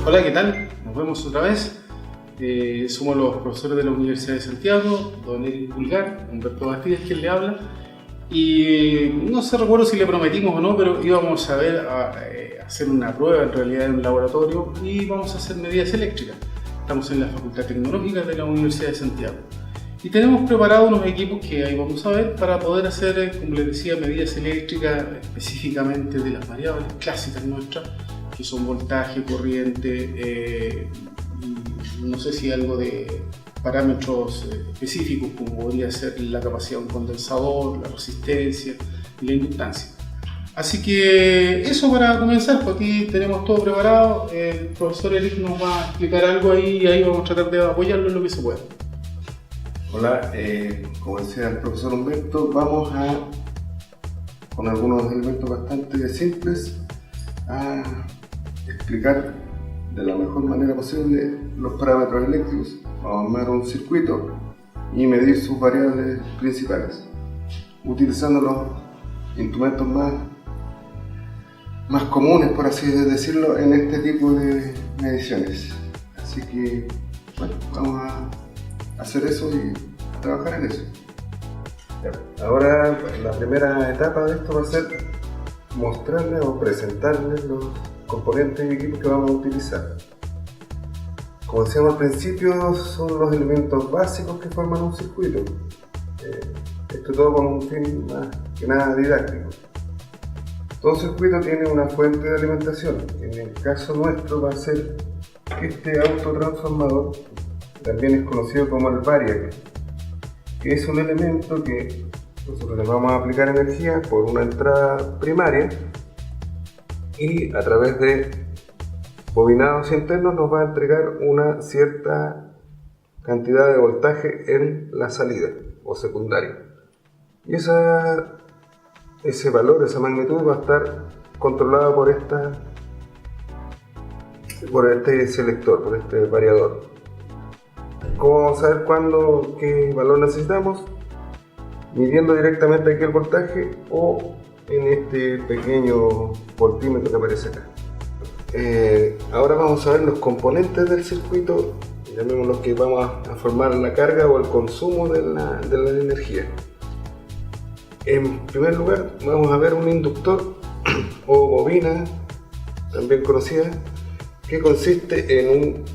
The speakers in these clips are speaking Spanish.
Hola, ¿qué tal? Nos vemos otra vez. Somos los profesores de la Universidad de Santiago, don Eric Pulgar, Humberto Bastidas, quien le habla. Y no sé, recuerdo si le prometimos o no, pero íbamos a hacer una prueba en realidad en un laboratorio y vamos a hacer medidas eléctricas. Estamos en la Facultad Tecnológica de la Universidad de Santiago. Y tenemos preparados unos equipos que ahí vamos a ver para poder hacer, como les decía, medidas eléctricas específicamente de las variables clásicas nuestras, que son voltaje, corriente, y no sé si algo de parámetros específicos como podría ser la capacidad de un condensador, la resistencia y la inductancia. Así que eso para comenzar, pues aquí tenemos todo preparado. El profesor Eric nos va a explicar algo ahí y ahí vamos a tratar de apoyarlo en lo que se pueda. Hola, como decía el profesor Humberto, vamos con algunos elementos bastante simples a explicar de la mejor manera posible los parámetros eléctricos. Vamos a armar un circuito y medir sus variables principales utilizando los instrumentos más comunes, por así decirlo, en este tipo de mediciones. Así que, bueno, vamos a hacer eso y a trabajar en eso. Ahora, la primera etapa de esto va a ser mostrarles o presentarles los componentes y equipos que vamos a utilizar. Como decíamos al principio, son los elementos básicos que forman un circuito. Esto todo con un fin más que nada didáctico. Todo circuito tiene una fuente de alimentación. En el caso nuestro va a ser este autotransformador, también es conocido como el variac, que es un elemento que nosotros le vamos a aplicar energía por una entrada primaria y a través de bobinados internos nos va a entregar una cierta cantidad de voltaje en la salida o secundaria. Y ese valor, esa magnitud va a estar controlada por este selector, por este variador. ¿Cómo vamos a saber qué valor necesitamos? Midiendo directamente aquí el voltaje o en este pequeño voltímetro que aparece acá. Ahora vamos a ver los componentes del circuito, llamémoslos, que vamos a formar la carga o el consumo de la energía. En primer lugar vamos a ver un inductor o bobina, también conocida, que consiste en un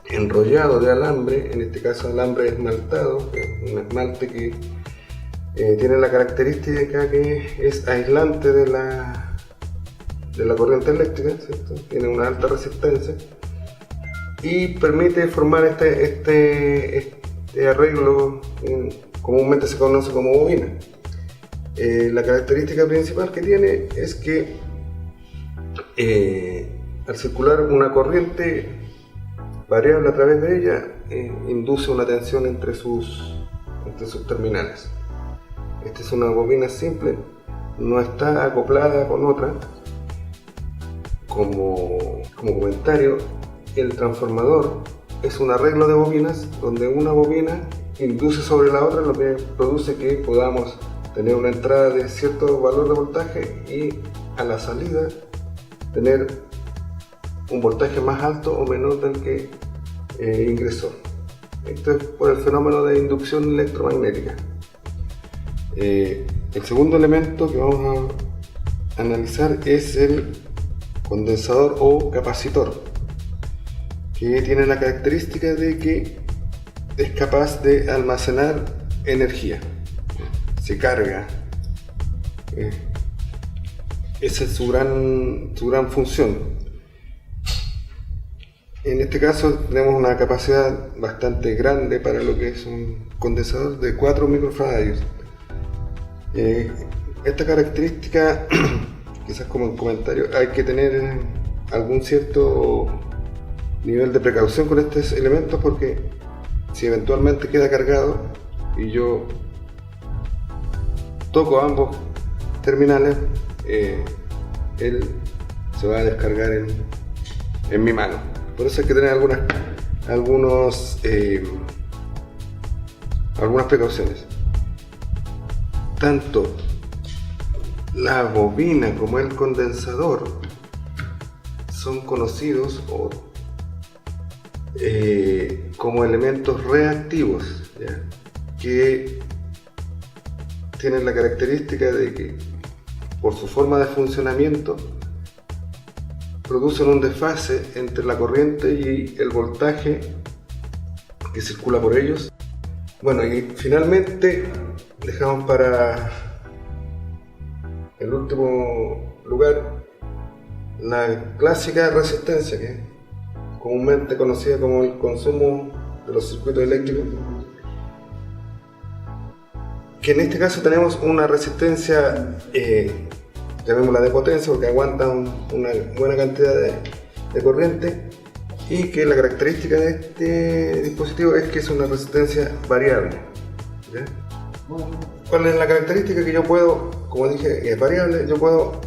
enrollado de alambre, en este caso alambre esmaltado, un esmalte que tiene la característica que es aislante de la corriente eléctrica, ¿cierto? Tiene una alta resistencia y permite formar este arreglo que comúnmente se conoce como bobina. La característica principal que tiene es que al circular una corriente variable a través de ella, induce una tensión entre sus terminales. Esta es una bobina simple, no está acoplada con otra. Como comentario, el transformador es un arreglo de bobinas donde una bobina induce sobre la otra, lo que produce que podamos tener una entrada de cierto valor de voltaje y a la salida tener un voltaje más alto o menor del que ingresó. Esto es por el fenómeno de inducción electromagnética. El segundo elemento que vamos a analizar es el condensador o capacitor, que tiene la característica de que es capaz de almacenar energía, se carga. Esa es su gran función. En este caso tenemos una capacidad bastante grande para lo que es un condensador de 4 microfaradios. Esta característica, quizás como un comentario, hay que tener algún cierto nivel de precaución con estos elementos, porque si eventualmente queda cargado y yo toco ambos terminales, él se va a descargar en mi mano. Por eso hay que tener algunas precauciones. Tanto la bobina como el condensador son conocidos como elementos reactivos, ¿ya? Que tienen la característica de que por su forma de funcionamiento producen un desfase entre la corriente y el voltaje que circula por ellos. Bueno, y finalmente dejamos para el último lugar la clásica resistencia, que es comúnmente conocida como el consumo de los circuitos eléctricos, que en este caso tenemos una resistencia, llamémosla de potencia, porque aguanta una buena cantidad de corriente, y que la característica de este dispositivo es que es una resistencia variable, ¿ya? ¿Cuál es la característica? Que yo puedo, como dije, es variable, yo puedo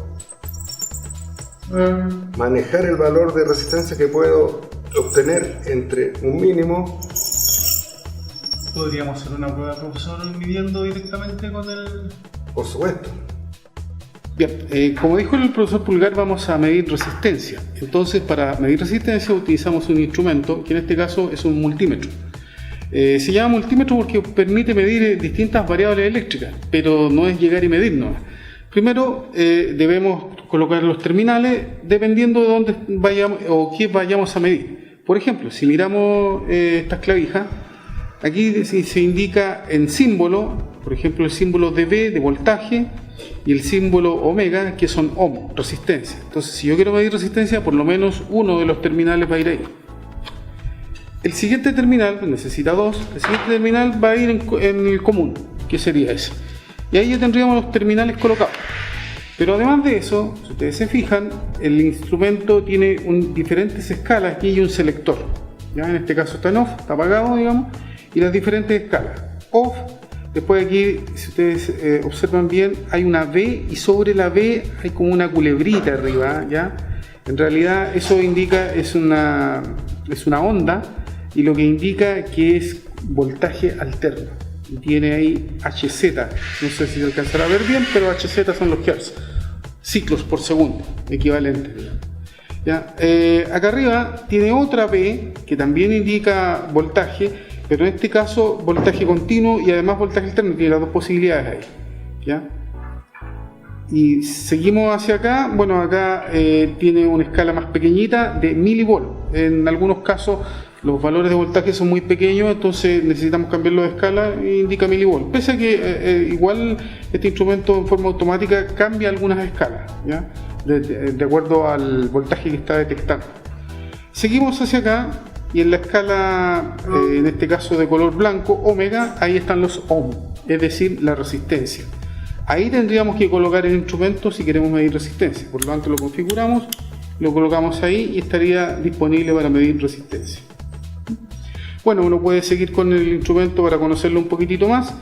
manejar el valor de resistencia que puedo obtener entre un mínimo. ¿Podríamos hacer una prueba, profesor, midiendo directamente con el...? Por supuesto. Bien, como dijo el profesor Pulgar, vamos a medir resistencia. Entonces, para medir resistencia utilizamos un instrumento, que en este caso es un multímetro. Se llama multímetro porque permite medir distintas variables eléctricas, pero no es llegar y medirnos. Primero, debemos colocar los terminales dependiendo de dónde vayamos o qué vayamos a medir. Por ejemplo, si miramos estas clavijas, aquí se indica en símbolo, por ejemplo, el símbolo dB de voltaje y el símbolo omega, que son ohm, resistencia. Entonces, si yo quiero medir resistencia, por lo menos uno de los terminales va a ir ahí. El siguiente terminal, necesita dos, el siguiente terminal va a ir en el común, que sería ese. Y ahí ya tendríamos los terminales colocados. Pero además de eso, si ustedes se fijan, el instrumento tiene diferentes escalas. Aquí hay un selector, ¿ya? En este caso está en off, está apagado, digamos, y las diferentes escalas. Off, después aquí, si ustedes observan bien, hay una V, y sobre la V hay como una culebrita arriba, ¿ya? En realidad eso indica, es una onda, y lo que indica que es voltaje alterno. Y tiene ahí HZ, no sé si se alcanzará a ver bien, pero HZ son los hertz, ciclos por segundo, equivalente, ¿ya? Acá arriba tiene otra P que también indica voltaje, pero en este caso voltaje continuo y además voltaje alterno, tiene las dos posibilidades ahí, ¿ya? Y seguimos hacia acá. Bueno, acá tiene una escala más pequeñita de milivolt. En algunos casos los valores de voltaje son muy pequeños, entonces necesitamos cambiarlo de escala e indica milivolt. Pese a que igual este instrumento en forma automática cambia algunas escalas, ¿ya? De acuerdo al voltaje que está detectando. Seguimos hacia acá y en la escala, en este caso de color blanco, omega, ahí están los ohm, es decir, la resistencia. Ahí tendríamos que colocar el instrumento si queremos medir resistencia. Por lo tanto, lo configuramos, lo colocamos ahí y estaría disponible para medir resistencia. Bueno, uno puede seguir con el instrumento para conocerlo un poquitito más.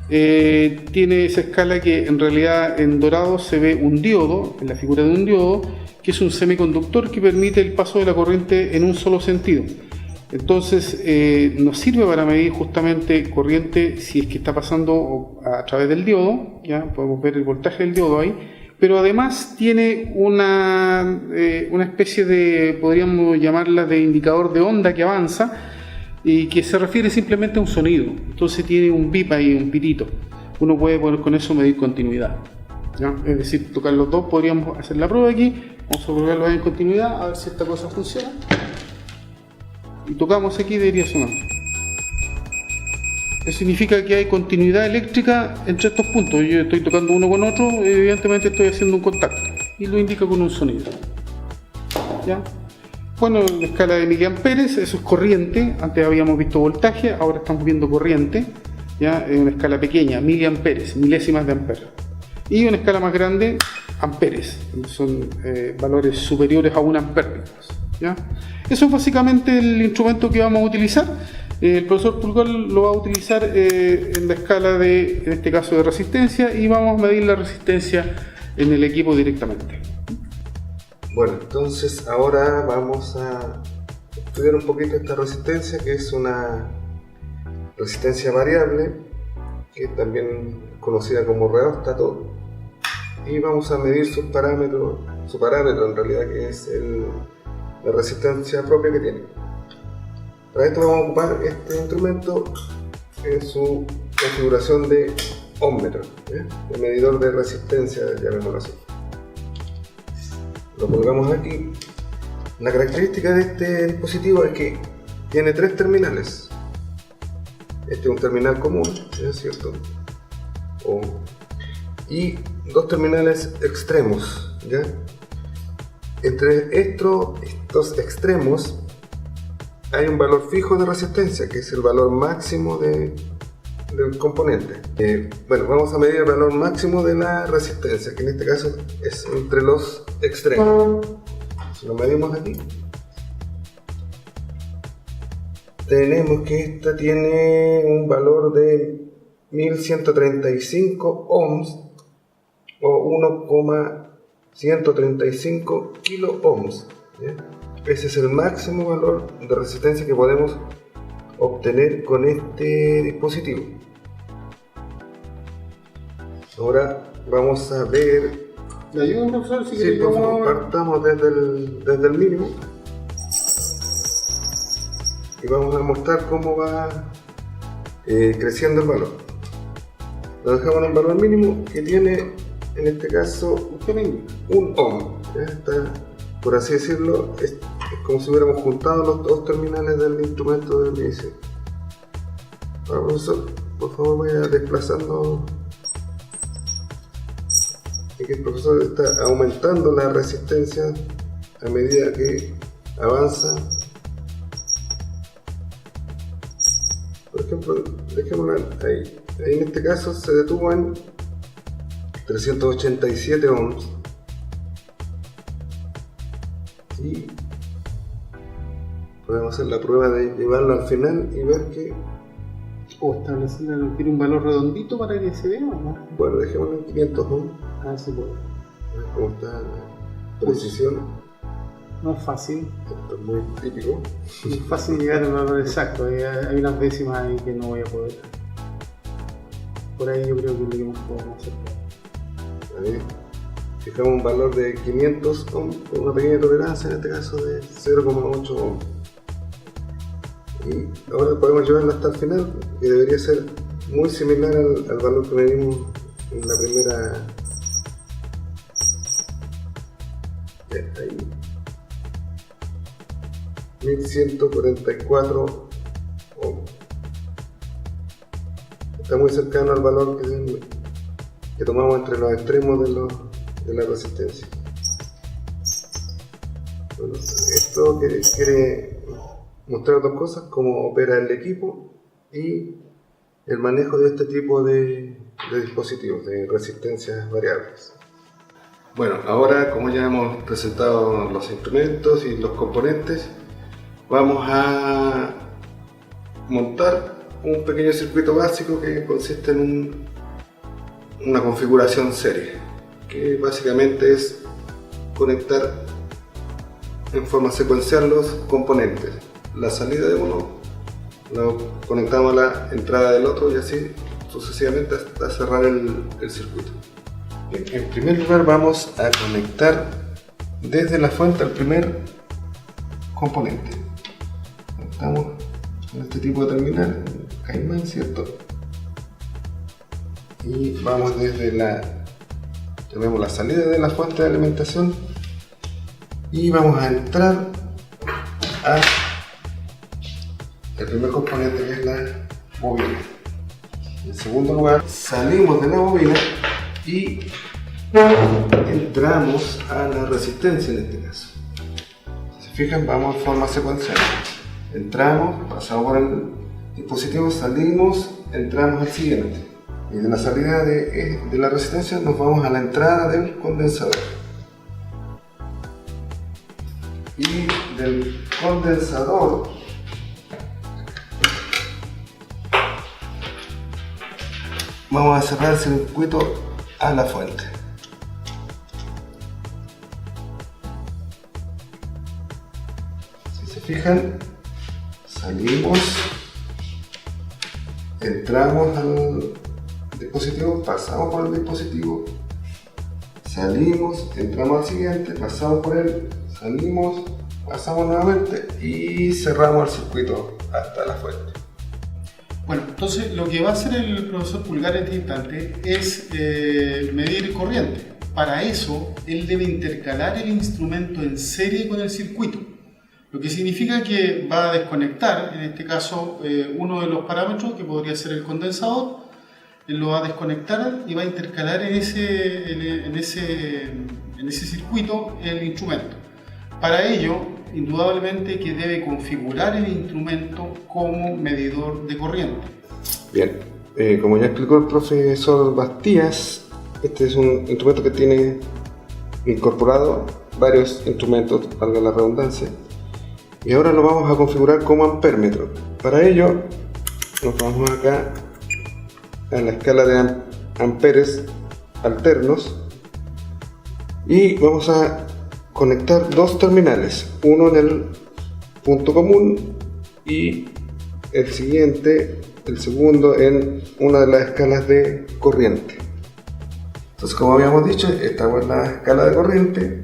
Tiene esa escala que en realidad en dorado se ve un diodo, en la figura de un diodo, que es un semiconductor que permite el paso de la corriente en un solo sentido. Entonces nos sirve para medir justamente corriente si es que está pasando a través del diodo, ya podemos ver el voltaje del diodo ahí, pero además tiene una especie de, podríamos llamarla de indicador de onda que avanza y que se refiere simplemente a un sonido. Entonces tiene un bip ahí, un pitito. Uno puede poner con eso medir continuidad, ¿ya? Es decir, tocar los dos. Podríamos hacer la prueba aquí. Vamos a colocarlo en continuidad a ver si esta cosa funciona. Y tocamos aquí, debería sonar. Eso significa que hay continuidad eléctrica entre estos puntos. Yo estoy tocando uno con otro, evidentemente estoy haciendo un contacto y lo indica con un sonido, ¿ya? Bueno, la escala de miliamperes, eso es corriente. Antes habíamos visto voltaje, ahora estamos viendo corriente, ¿ya? Es una escala pequeña, miliamperes, milésimas de ampere. Y una escala más grande, amperes, son valores superiores a 1 ampere, ¿ya? Eso es básicamente el instrumento que vamos a utilizar. El profesor Pulgar lo va a utilizar en la escala de, en este caso, de resistencia, y vamos a medir la resistencia en el equipo directamente. Bueno, entonces ahora vamos a estudiar un poquito esta resistencia, que es una resistencia variable, que también es conocida como rheóstato, y vamos a medir su parámetro en realidad, que es la resistencia propia que tiene. Para esto vamos a ocupar este instrumento en su configuración de ómmetro, de medidor de resistencia, llamémoslo así. Lo colgamos aquí. La característica de este dispositivo es que tiene 3 terminales. Este es un terminal común, ¿es cierto? Y 2 terminales extremos, ¿ya? Entre estos extremos hay un valor fijo de resistencia, que es el valor máximo del componente. Bueno, vamos a medir el valor máximo de la resistencia, que en este caso es entre los extremos. Si lo medimos aquí, tenemos que esta tiene un valor de 1135 ohms o 1,135 kilo ohms. Ese es el máximo valor de resistencia que podemos obtener con este dispositivo. Ahora vamos a ver. ¿Le ayuda, profesor? Sí, por favor, partamos desde el mínimo y vamos a mostrar cómo va creciendo el valor. Lo dejamos en el valor mínimo, que tiene en este caso un ohm. Está, por así decirlo, es como si hubiéramos juntado los 2 terminales del instrumento de medición. Ahora, profesor, por favor, vaya desplazando. Y que el profesor está aumentando la resistencia a medida que avanza. Por ejemplo, dejémosla ahí. Ahí en este caso se detuvo en 387 ohms. Y podemos hacer la prueba de llevarlo al final y ver que... O establecerle, ¿quiere un valor redondito para que se vea o no? Bueno, dejémoslo en 500 ohms. Sí puede. ¿Cómo está la precisión? No es fácil. Esto es muy típico. No es fácil llegar al valor exacto. Hay unas décimas ahí que no voy a poder. Por ahí yo creo que lo que más podemos hacer. Ahí fijamos un valor de 500 ohms con una pequeña tolerancia, en este caso de 0,8 ohms. Y ahora podemos llevarlo hasta el final, que debería ser muy similar al valor que medimos en la primera. Ahí. 1144 ohms. Está muy cercano al valor que tomamos entre los extremos de la resistencia. Bueno, esto quiere mostrar 2 cosas: cómo opera el equipo y el manejo de este tipo de dispositivos de resistencias variables. Bueno, ahora, como ya hemos presentado los instrumentos y los componentes, vamos a montar un pequeño circuito básico que consiste en una configuración serie, que básicamente es conectar en forma secuencial los componentes. La salida de uno lo conectamos a la entrada del otro y así sucesivamente hasta cerrar el circuito. Bien, en primer lugar vamos a conectar desde la fuente al primer componente. Conectamos con este tipo de terminal, Caimán, ¿cierto? Y vamos desde tenemos la salida de la fuente de alimentación y vamos a entrar a el primer componente, que es la bobina. En segundo lugar, salimos de la bobina y entramos a la resistencia en este caso. Si se fijan, vamos en forma secuencial. Entramos, pasamos por el dispositivo, salimos, entramos al siguiente. Y de la salida de la resistencia nos vamos a la entrada del condensador. Y del condensador vamos a cerrar el circuito a la fuente. Si se fijan, salimos, entramos al dispositivo, pasamos por el dispositivo, salimos, entramos al siguiente, pasamos por él, salimos, pasamos nuevamente y cerramos el circuito hasta la fuente. Bueno, entonces lo que va a hacer el profesor Pulgar en este instante es medir corriente. Para eso, él debe intercalar el instrumento en serie con el circuito, lo que significa que va a desconectar, en este caso, uno de los parámetros, que podría ser el condensador. Él lo va a desconectar y va a intercalar en ese circuito el instrumento. Para ello, indudablemente que debe configurar el instrumento como medidor de corriente. Bien, como ya explicó el profesor Bastías, este es un instrumento que tiene incorporado varios instrumentos, valga la redundancia, y ahora lo vamos a configurar como ampérmetro. Para ello, nos vamos acá a la escala de amperes alternos y vamos a conectar dos terminales, uno en el punto común y el segundo en una de las escalas de corriente. Entonces, como habíamos dicho, estamos en la escala de corriente,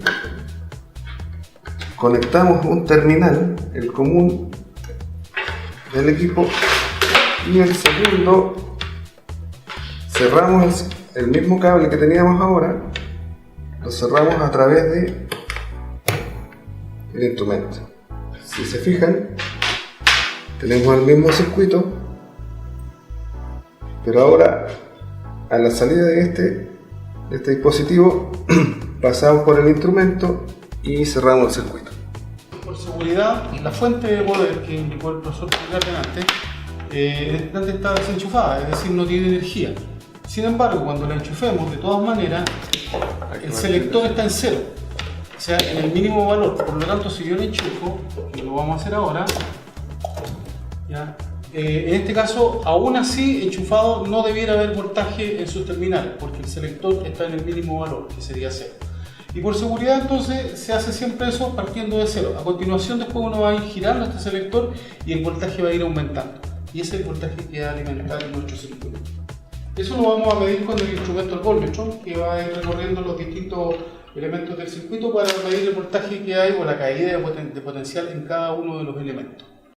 conectamos un terminal, el común del equipo, y el segundo cerramos el mismo cable que teníamos ahora, lo cerramos a través de el instrumento. Si se fijan, tenemos el mismo circuito, pero ahora a la salida de este dispositivo pasamos por el instrumento y cerramos el circuito. Por seguridad, la fuente de poder que indicó el profesor Pulgar delante, en este instante está desenchufada, es decir, no tiene energía. Sin embargo, cuando la enchufemos, de todas maneras, el selector está en cero, o sea, en el mínimo valor. Por lo tanto, si yo le enchufo, que lo vamos a hacer ahora, ¿ya? En este caso, aún así, enchufado, no debiera haber voltaje en sus terminales, porque el selector está en el mínimo valor, que sería 0. Y por seguridad, entonces, se hace siempre eso partiendo de 0. A continuación, después uno va a ir girando este selector y el voltaje va a ir aumentando. Y ese es el voltaje que va a alimentar nuestro circuito. Eso lo vamos a medir con el instrumento, el voltmetro, que va a ir recorriendo los distintos elementos del circuito para medir el voltaje que hay o la caída de potencial en cada uno de los elementos.